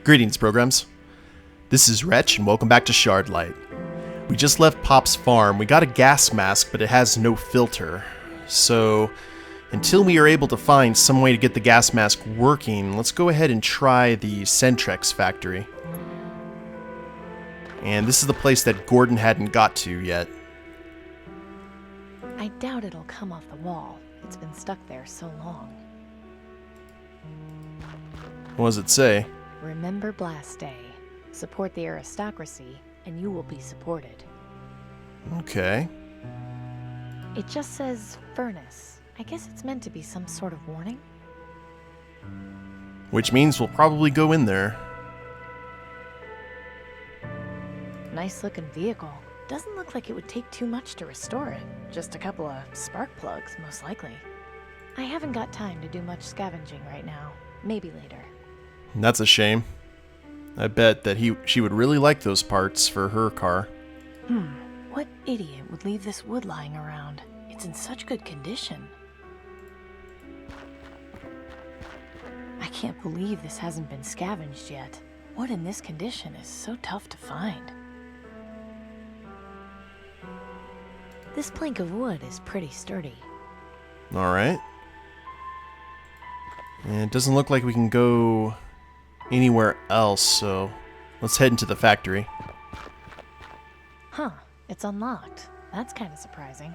Greetings, programs. This is Wretch, and welcome back to Shardlight. We just left Pop's farm. We got a gas mask, but it has no filter. So, until we are able to find some way to get the gas mask working, let's go ahead and try the Centrex Factory. And this is the place that Gordon hadn't got to yet. I doubt it'll come off the wall. It's been stuck there so long. What does it say? Remember Blast Day. Support the aristocracy, and you will be supported. Okay. It just says furnace. I guess it's meant to be some sort of warning. Which means we'll probably go in there. Nice looking vehicle. Doesn't look like it would take too much to restore it. Just a couple of spark plugs, most likely. I haven't got time to do much scavenging right now. Maybe later. That's a shame. I bet that she would really like those parts for her car. What idiot would leave this wood lying around? It's in such good condition. I can't believe this hasn't been scavenged yet. Wood in this condition is so tough to find. This plank of wood is pretty sturdy. Alright. And it doesn't look like we can go anywhere else, so let's head into the factory. Huh, it's unlocked. That's kind of surprising.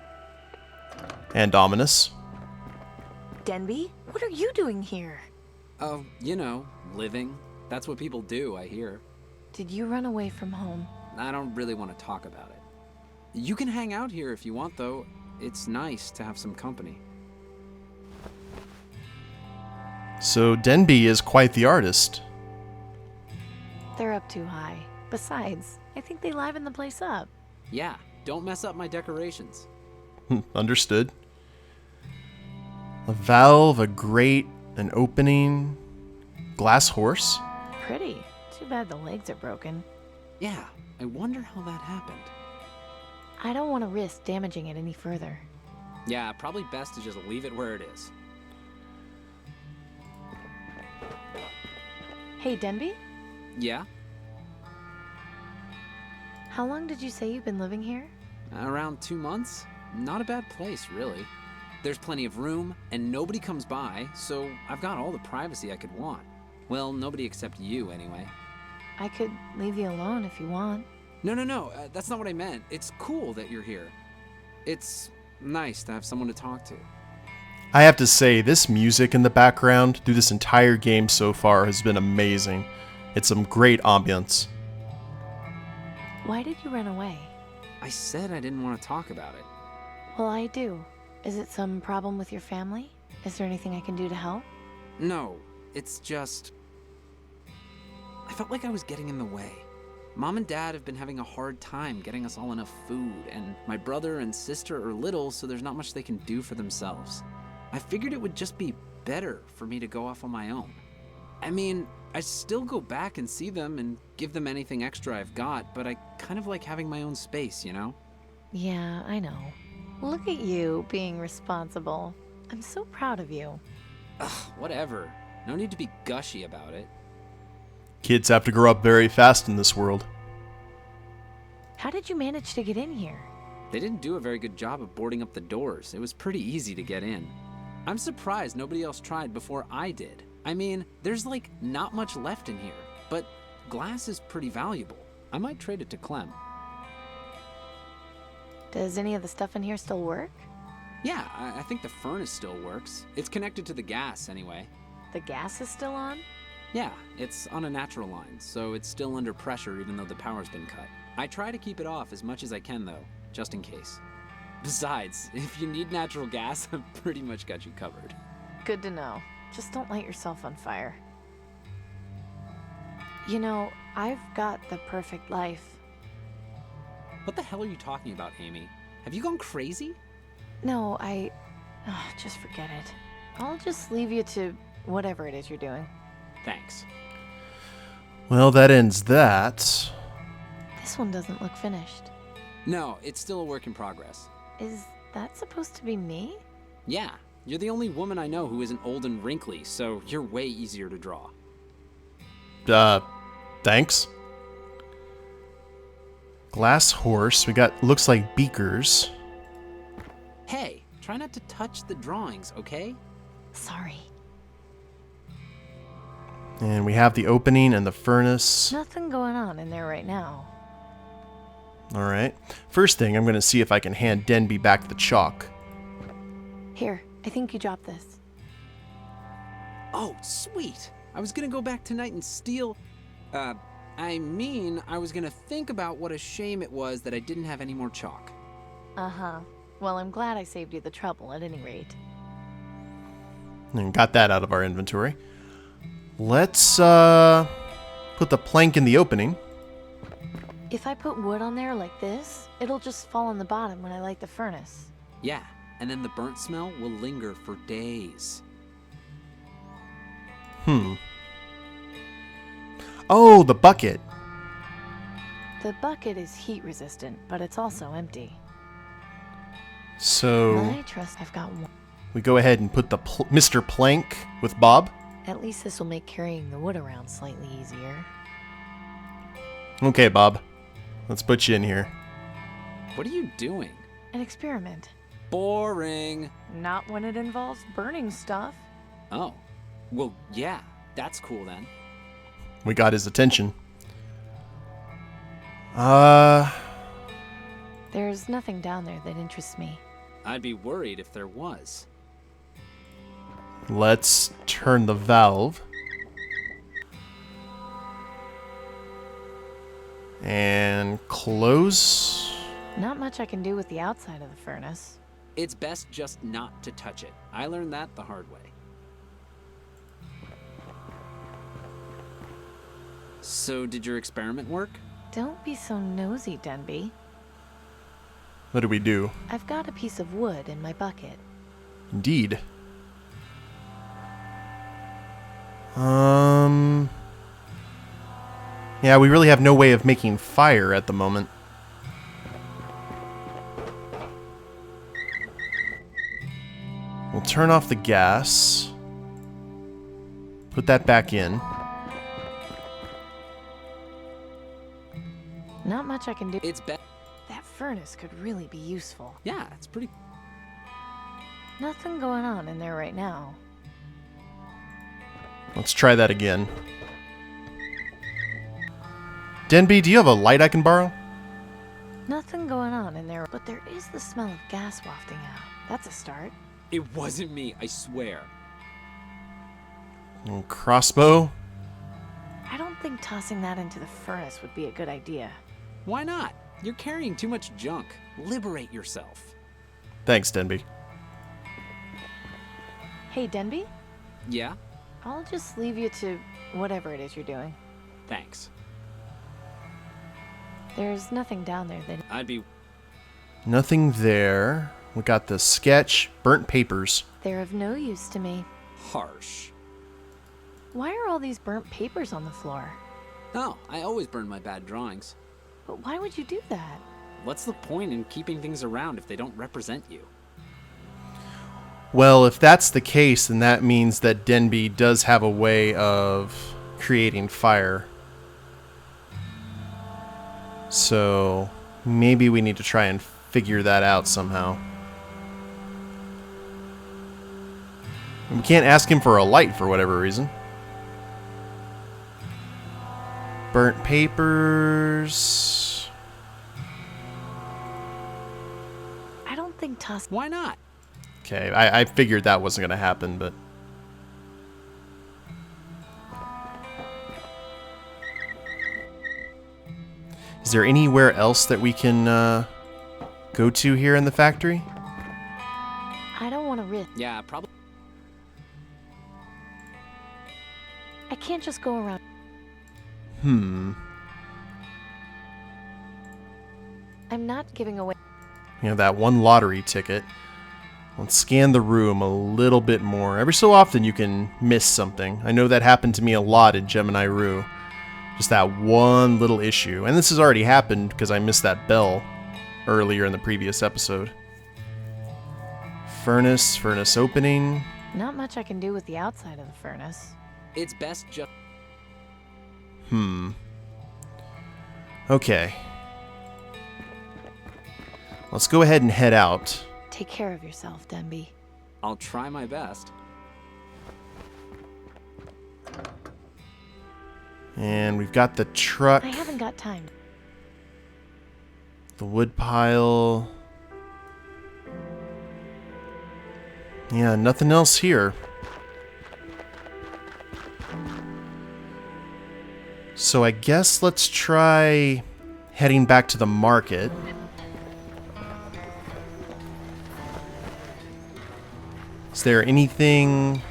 And ominous. Denby, what are you doing here? Oh, living. That's what people do, I hear. Did you run away from home? I don't really want to talk about it. You can hang out here if you want, though. It's nice to have some company. So Denby is quite the artist. They're up too high. Besides, I think they liven the place up. Yeah, don't mess up my decorations. Understood. A valve, a grate, an opening, glass horse. Pretty. Too bad the legs are broken. Yeah, I wonder how that happened. I don't want to risk damaging it any further. Yeah, probably best to just leave it where it is. Hey, Denby? Yeah? How long did you say you've been living here? Around 2 months. Not a bad place, really. There's plenty of room, and nobody comes by, so I've got all the privacy I could want. Well, nobody except you, anyway. I could leave you alone if you want. No, that's not what I meant. It's cool that you're here. It's nice to have someone to talk to. I have to say, this music in the background through this entire game so far has been amazing. It's some great ambience. Why did you run away? I said I didn't want to talk about it. Well, I do. Is it some problem with your family? Is there anything I can do to help? No, it's just... I felt like I was getting in the way. Mom and Dad have been having a hard time getting us all enough food, and my brother and sister are little, so there's not much they can do for themselves. I figured it would just be better for me to go off on my own. I mean, I still go back and see them and give them anything extra I've got, but I kind of like having my own space, you know? Yeah, I know. Look at you being responsible. I'm so proud of you. Ugh, whatever. No need to be gushy about it. Kids have to grow up very fast in this world. How did you manage to get in here? They didn't do a very good job of boarding up the doors. It was pretty easy to get in. I'm surprised nobody else tried before I did. I mean, there's like not much left in here, but glass is pretty valuable. I might trade it to Clem. Does any of the stuff in here still work? Yeah, I think the furnace still works. It's connected to the gas anyway. The gas is still on? Yeah, it's on a natural line, so it's still under pressure even though the power's been cut. I try to keep it off as much as I can though, just in case. Besides, if you need natural gas, I've pretty much got you covered. Good to know. Just don't light yourself on fire. You know, I've got the perfect life. What the hell are you talking about, Amy? Have you gone crazy? No, just forget it. I'll just leave you to whatever it is you're doing. Thanks. Well, that ends that. This one doesn't look finished. No, it's still a work in progress. Is that supposed to be me? Yeah, you're the only woman I know who isn't old and wrinkly, so you're way easier to draw. Thanks. Glass horse. We got, looks like beakers. Hey, try not to touch the drawings, okay? Sorry. And we have the opening and the furnace. Nothing going on in there right now. Alright. First thing, I'm going to see if I can hand Denby back the chalk. Here, I think you dropped this. Oh, sweet. I was gonna go back tonight and steal... I was gonna think about what a shame it was that I didn't have any more chalk. Uh-huh. Well, I'm glad I saved you the trouble at any rate. And got that out of our inventory. Let's, put the plank in the opening. If I put wood on there like this, it'll just fall on the bottom when I light the furnace. Yeah, and then the burnt smell will linger for days. Oh, the bucket. The bucket is heat resistant, but it's also empty. So I trust I've got one. we go ahead and put the Mr. Plank with Bob. At least this will make carrying the wood around slightly easier. Okay, Bob. Let's put you in here. What are you doing? An experiment. Boring. Not when it involves burning stuff. Oh. Well, yeah, that's cool then. We got his attention. There's nothing down there that interests me. I'd be worried if there was. Let's turn the valve. And close. Not much I can do with the outside of the furnace. It's best just not to touch it. I learned that the hard way. So, did your experiment work? Don't be so nosy, Denby. What do we do? I've got a piece of wood in my bucket. Indeed. Yeah, we really have no way of making fire at the moment. We'll turn off the gas. Put that back in. Not much I can do. It's best. That furnace could really be useful. Yeah, it's pretty. Nothing going on in there right now. Let's try that again. Denby, do you have a light I can borrow? Nothing going on in there, but there is the smell of gas wafting out. That's a start. It wasn't me, I swear. And crossbow. I don't think tossing that into the furnace would be a good idea. Why not? You're carrying too much junk. Liberate yourself. Thanks, Denby. Hey, Denby? Yeah? I'll just leave you to whatever it is you're doing. Thanks. There's nothing down there that... I'd be... Nothing there. We got the sketch, burnt papers. They're of no use to me. harsh. Why are all these burnt papers on the floor? Oh, I always burn my bad drawings. But why would you do that? What's the point in keeping things around if they don't represent you? Well, if that's the case, then that means that Denby does have a way of creating fire. So maybe we need to try and figure that out somehow. We can't ask him for a light for whatever reason. Burnt papers. I don't think tossing... Why not? Okay, I figured that wasn't going to happen, but... Is there anywhere else that we can go to here in the factory? I don't want to risk... Yeah, probably. I can't just go around... I'm not giving away... You know, that one lottery ticket. Let's scan the room a little bit more. Every so often you can miss something. I know that happened to me a lot in Gemini Rue. Just that one little issue. And this has already happened because I missed that bell earlier in the previous episode. Furnace opening. Not much I can do with the outside of the furnace. It's best just... Okay. Let's go ahead and head out. Take care of yourself, Denby. I'll try my best. And we've got the truck, I haven't got time. the wood pile. Yeah, nothing else here. So I guess let's try heading back to the market. Is there anything...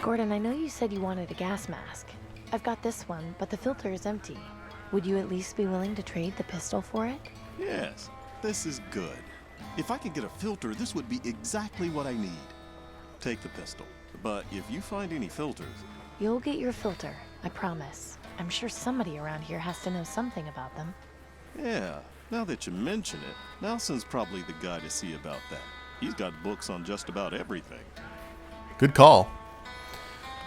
Gordon, I know you said you wanted a gas mask. I've got this one, but the filter is empty. Would you at least be willing to trade the pistol for it? Yes, this is good. If I could get a filter, this would be exactly what I need. Take the pistol. But if you find any filters... You'll get your filter, I promise. I'm sure somebody around here has to know something about them. Yeah, now that you mention it, Nelson's probably the guy to see about that. He's got books on just about everything. Good call.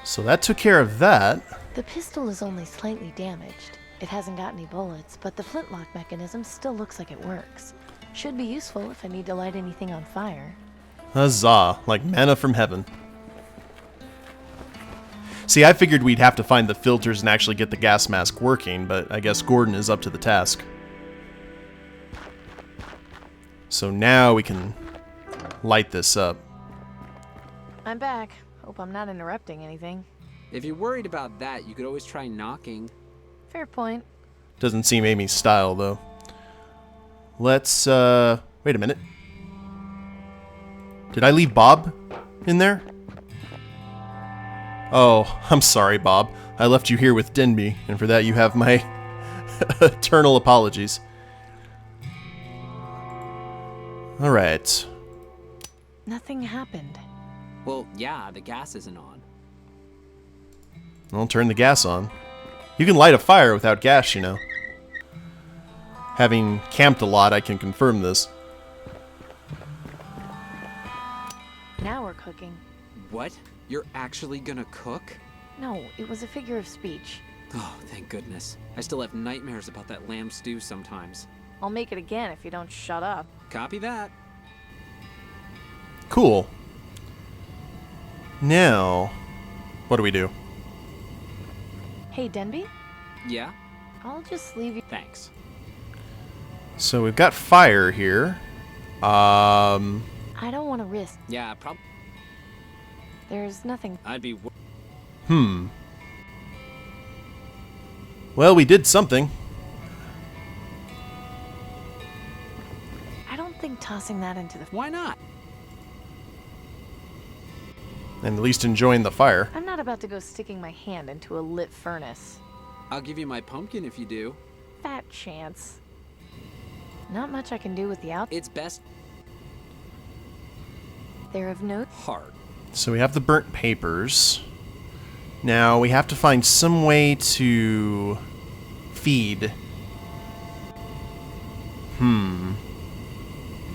So that took care of that. The pistol is only slightly damaged. It hasn't got any bullets, but the flintlock mechanism still looks like it works. Should be useful if I need to light anything on fire. Huzzah, like manna from heaven. See, I figured we'd have to find the filters and actually get the gas mask working, but I guess Gordon is up to the task. So now we can light this up. I'm back. Hope I'm not interrupting anything. If you're worried about that, you could always try knocking. Fair point. Doesn't seem Amy's style, though. Let's, wait a minute. Did I leave Bob in there? Oh, I'm sorry, Bob. I left you here with Denby, and for that you have my eternal apologies. Alright. Nothing happened. Well, yeah, the gas isn't on. I'll turn the gas on. You can light a fire without gas, you know. Having camped a lot, I can confirm this. Now we're cooking. What? You're actually gonna cook? No, it was a figure of speech. Oh, thank goodness. I still have nightmares about that lamb stew sometimes. I'll make it again if you don't shut up. Copy that. Cool. Now, what do we do? Hey, Denby? Yeah? I'll just leave you. Thanks. So we've got fire here. I don't want to risk. Yeah, probably. There's nothing. I'd be. Well, we did something. I don't think tossing that into the. Why not? And at least enjoying the fire. I'm not about to go sticking my hand into a lit furnace. I'll give you my pumpkin if you do. Fat chance. Not much I can do with the out. It's best They're of note. hard. So we have the burnt papers. Now we have to find some way to feed. I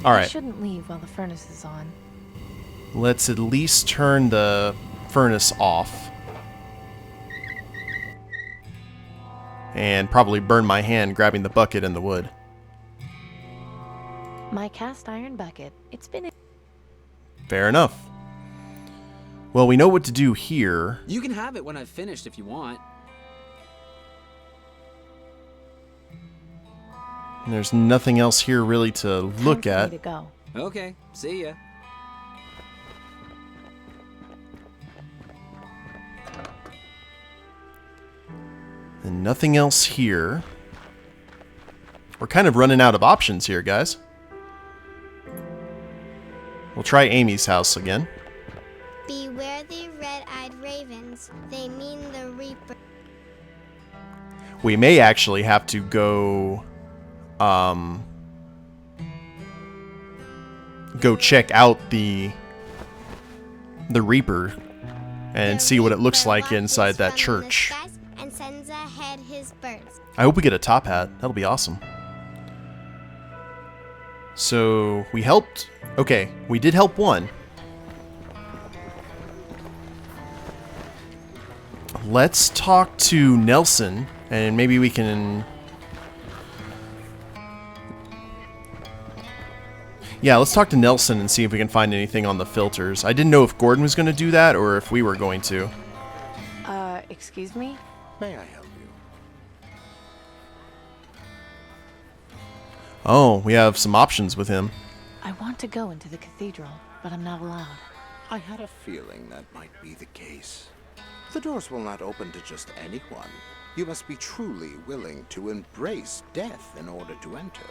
Alright, shouldn't leave while the furnace is on. let's at least turn the furnace off. And probably burn my hand grabbing the bucket and the wood. My cast iron bucket. It's been. Fair enough. Well, we know what to do here. You can have it when I've finished if you want. And there's nothing else here really to look Time for at. me to go. Okay, see ya. And nothing else here. We're kind of running out of options here, guys. We'll try Amy's house again. Beware the red-eyed ravens. They mean the reaper. We may actually have to go check out the Reaper and see what it looks like inside that church. And sends ahead his birds. I hope we get a top hat. That'll be awesome. So, we helped... Okay, we did help one. Let's talk to Nelson, and maybe we can... Yeah, let's talk to Nelson and see if we can find anything on the filters. I didn't know if Gordon was going to do that or if we were going to. Excuse me? May I help you? Oh, we have some options with him. I want to go into the cathedral, but I'm not allowed. I had a feeling that might be the case. The doors will not open to just anyone. You must be truly willing to embrace death in order to enter.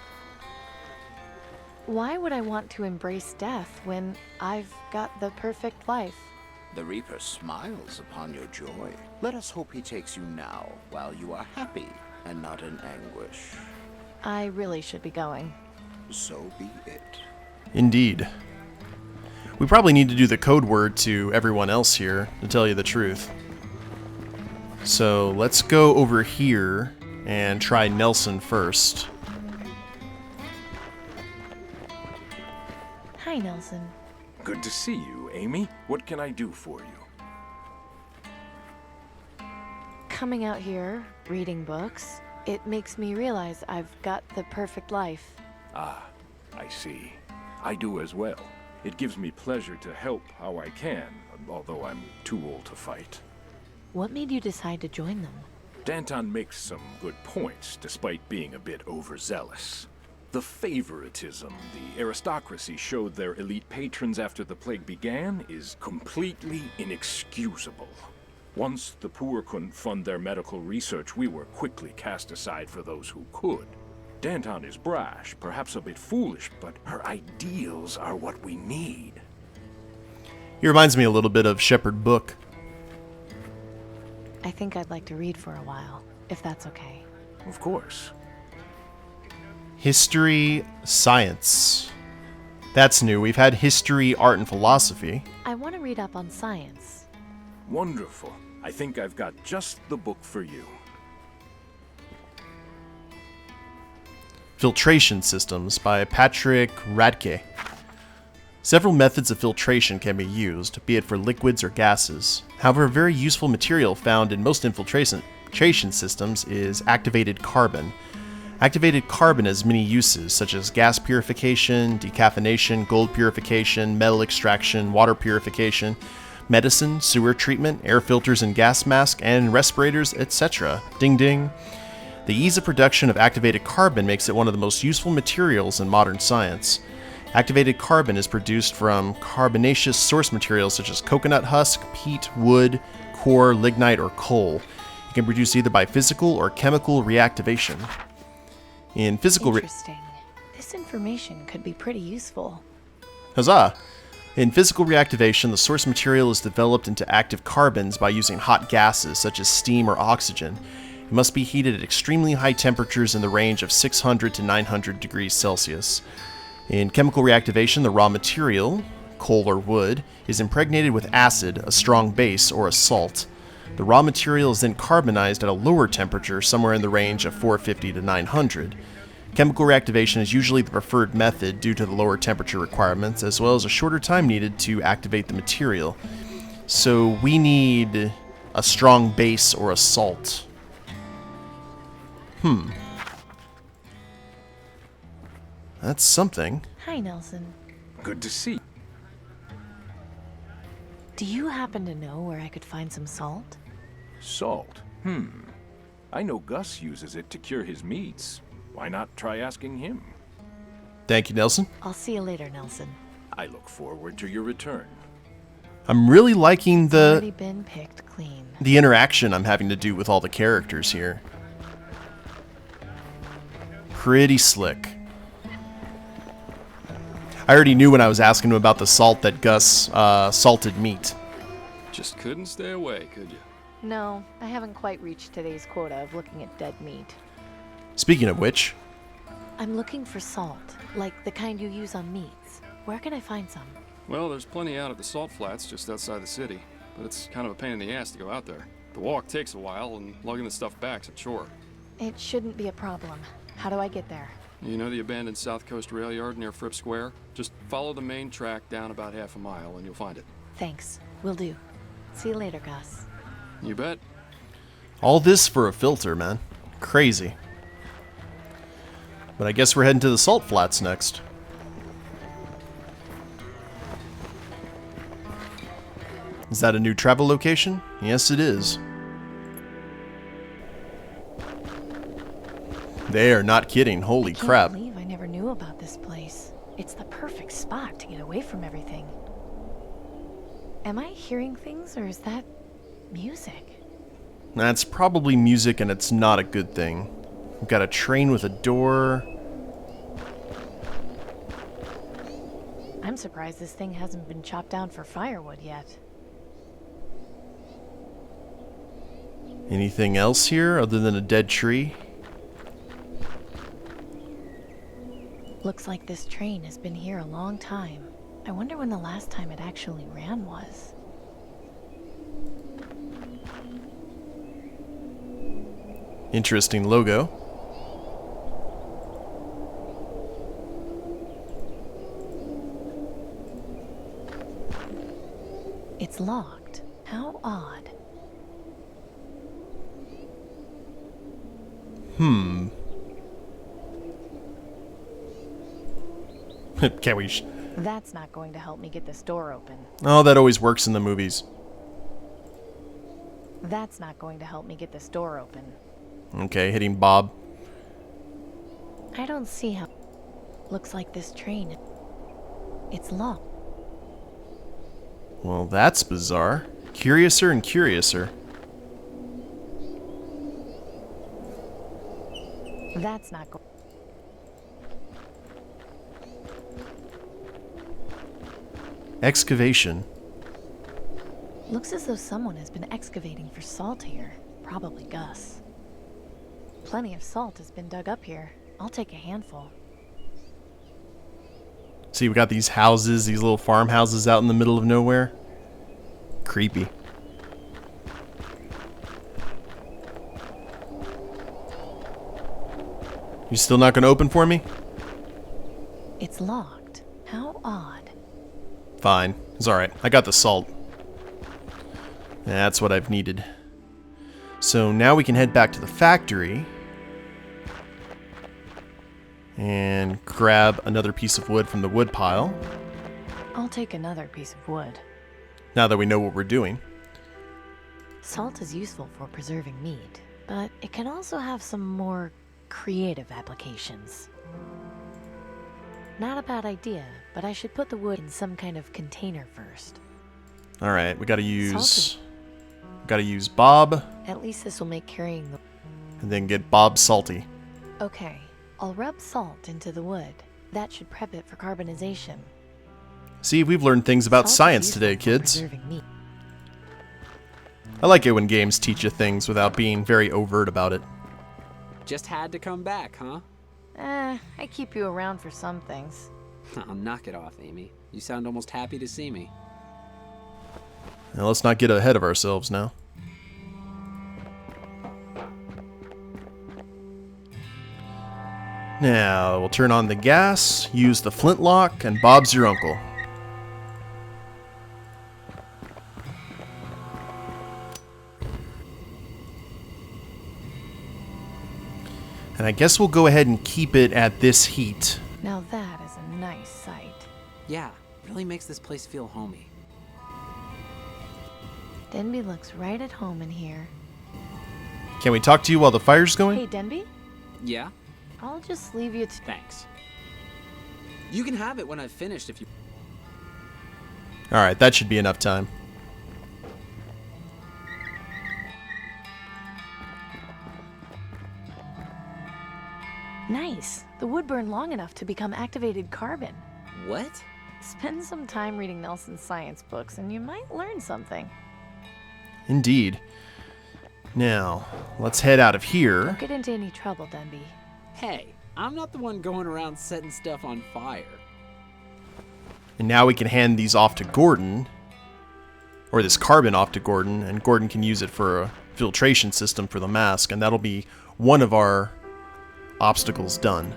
Why would I want to embrace death when I've got the perfect life? The Reaper smiles upon your joy. Let us hope he takes you now, while you are happy and not in anguish. I really should be going. So be it. Indeed. We probably need to do the code word to everyone else here, to tell you the truth. So let's go over here and try Nelson first. Hi, Nelson. Good to see you, Amy. What can I do for you? Coming out here, reading books, it makes me realize I've got the perfect life. Ah, I see. I do as well. It gives me pleasure to help how I can, although I'm too old to fight. What made you decide to join them? Danton makes some good points, despite being a bit overzealous. The favoritism the aristocracy showed their elite patrons after the plague began is completely inexcusable. Once the poor couldn't fund their medical research, we were quickly cast aside for those who could. Danton is brash, perhaps a bit foolish, but her ideals are what we need. He reminds me a little bit of Shepherd Book. I think I'd like to read for a while, if that's okay. Of course. History, science. That's new. We've had history, art, and philosophy. I want to read up on science. Wonderful. I think I've got just the book for you. Filtration Systems by Patrick Radke. Several methods of filtration can be used, be it for liquids or gases. However, a very useful material found in most infiltration systems is activated carbon. Activated carbon has many uses, such as gas purification, decaffeination, gold purification, metal extraction, water purification, medicine, sewer treatment, air filters and gas masks, and respirators, etc. Ding ding. The ease of production of activated carbon makes it one of the most useful materials in modern science. Activated carbon is produced from carbonaceous source materials such as coconut husk, peat, wood, core, lignite, or coal. It can be produced either by physical or chemical reactivation. In physical Interesting. This information could be pretty useful. Huzzah! In physical reactivation, the source material is developed into active carbons by using hot gases such as steam or oxygen. It must be heated at extremely high temperatures in the range of 600 to 900 degrees Celsius. In chemical reactivation, the raw material, coal or wood, is impregnated with acid, a strong base, or a salt. The raw material is then carbonized at a lower temperature, somewhere in the range of 450 to 900. Chemical reactivation is usually the preferred method due to the lower temperature requirements, as well as a shorter time needed to activate the material. So we need a strong base or a salt. That's something. Hi, Nelson. Good to see. Do you happen to know where I could find some salt? Salt. I know Gus uses it to cure his meats. Why not try asking him? Thank you, Nelson. I'll see you later, Nelson. I look forward to your return. I'm really liking Already been picked clean. the interaction I'm having to do with all the characters here. Pretty slick. I already knew when I was asking him about the salt that Gus salted meat. Just couldn't stay away, could you? No, I haven't quite reached today's quota of looking at dead meat. Speaking of which, I'm looking for salt, like the kind you use on meats. Where can I find some? Well, there's plenty out at the salt flats just outside the city, but it's kind of a pain in the ass to go out there. The walk takes a while, and lugging the stuff back's a chore. It shouldn't be a problem. How do I get there? You know the abandoned South Coast rail yard near Fripp Square? Just follow the main track down about half a mile, and you'll find it. Thanks. Will do. See you later, Gus. You bet. All this for a filter, man. Crazy. But I guess we're heading to the salt flats next. Is that a new travel location? Yes, it is. They are not kidding. Holy crap. I can't believe I never knew about this place. It's the perfect spot to get away from everything. Am I hearing things, or is that music? That's probably music, and it's not a good thing. We've got a train with a door. I'm surprised this thing hasn't been chopped down for firewood yet. Anything else here other than a dead tree? Looks like this train has been here a long time. I wonder when the last time it actually ran was. Interesting logo. It's locked. How odd. Can't we? That's not going to help me get this door open. Oh, that always works in the movies. That's not going to help me get this door open. Okay, hitting Bob. I don't see how... Looks like this train... It's locked. Well, that's bizarre. Curiouser and curiouser. That's not going... Excavation. Looks as though someone has been excavating for salt here. Probably Gus. Plenty of salt has been dug up here. I'll take a handful. See, we got these houses, these little farmhouses out in the middle of nowhere. Creepy. You still not gonna open for me? It's locked. How odd. Fine. It's alright. I got the salt. That's what I've needed. So now we can head back to the factory and grab another piece of wood from the wood pile. I'll take another piece of wood. Now that we know what we're doing. Salt is useful for preserving meat, but it can also have some more creative applications. Not a bad idea, but I should put the wood in some kind of container first. Alright, we gotta use Bob, At least this will make carrying the... and then get Bob salty. Okay, I'll rub salt into the wood. That should prep it for carbonization. See, we've learned things about Salt is science useful today, for kids. preserving meat. I like it when games teach you things without being very overt about it. Just had to come back, huh? I keep you around for some things. Oh, knock it off, Amy. You sound almost happy to see me. Now, let's not get ahead of ourselves now. Now, we'll turn on the gas, use the flintlock, and Bob's your uncle. And I guess we'll go ahead and keep it at this heat. Now that is a nice sight. Yeah, really makes this place feel homey. Denby looks right at home in here. Can we talk to you while the fire's going? Hey, Denby? Yeah? I'll just leave you to... Thanks. You can have it when I've finished if you... Alright, that should be enough time. Nice. The wood burned long enough to become activated carbon. What? Spend some time reading Nelson's science books and you might learn something. Indeed. Now, let's head out of here. Don't get into any trouble, Denby. Hey, I'm not the one going around setting stuff on fire. And now we can hand these off to Gordon. Or this carbon off to Gordon, and Gordon can use it for a filtration system for the mask, and that'll be one of our obstacles done.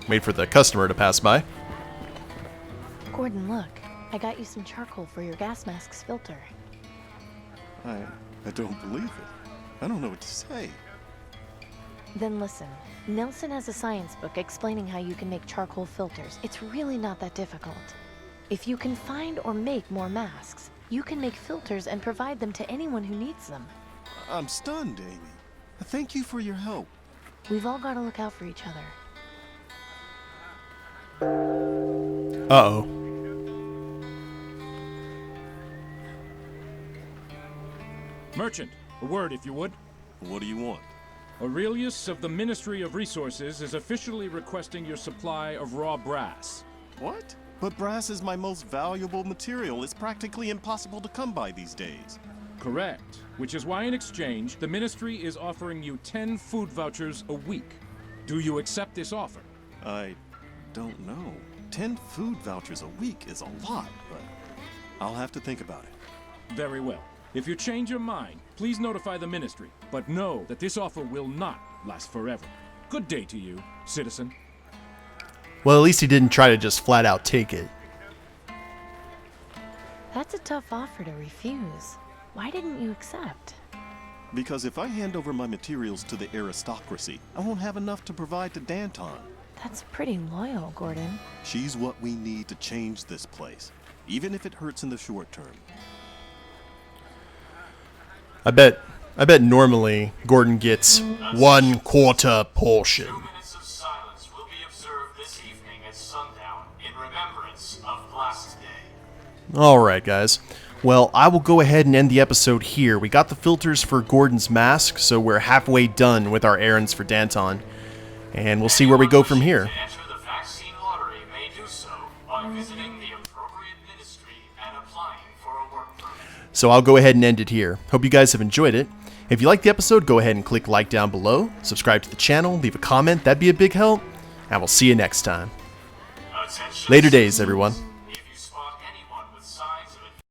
Wait for the customer to pass by. Gordon, look. I got you some charcoal for your gas mask's filter. I don't believe it. I don't know what to say. Then listen. Nelson has a science book explaining how you can make charcoal filters. It's really not that difficult. If you can find or make more masks, you can make filters and provide them to anyone who needs them. I'm stunned, Amy. Thank you for your help. We've all got to look out for each other. Uh-oh. Merchant, a word if you would. What do you want? Aurelius of the Ministry of Resources is officially requesting your supply of raw brass. What? But brass is my most valuable material. It's practically impossible to come by these days. Correct. Which is why in exchange, the Ministry is offering you 10 food vouchers a week. Do you accept this offer? I don't know. 10 food vouchers a week is a lot, but I'll have to think about it. Very well. If you change your mind, please notify the Ministry, but know that this offer will not last forever. Good day to you, citizen. Well, at least he didn't try to just flat out take it. That's a tough offer to refuse. Why didn't you accept? Because if I hand over my materials to the aristocracy, I won't have enough to provide to Danton. That's pretty loyal, Gordon. She's what we need to change this place, even if it hurts in the short term. I bet normally Gordon gets 1/4 portion. 2 minutes of silence will be observed this evening at sundown in remembrance of Blast Day. Alright, guys. Well, I will go ahead and end the episode here. We got the filters for Gordon's mask, so we're halfway done with our errands for Danton. And we'll see where we go from here. To enter the vaccine lottery may do so by visiting the appropriate ministry and applying for a work permit. So I'll go ahead and end it here. Hope you guys have enjoyed it. If you liked the episode, go ahead and click like down below, subscribe to the channel, leave a comment, that'd be a big help, and we'll see you next time. Attention Later days, everyone.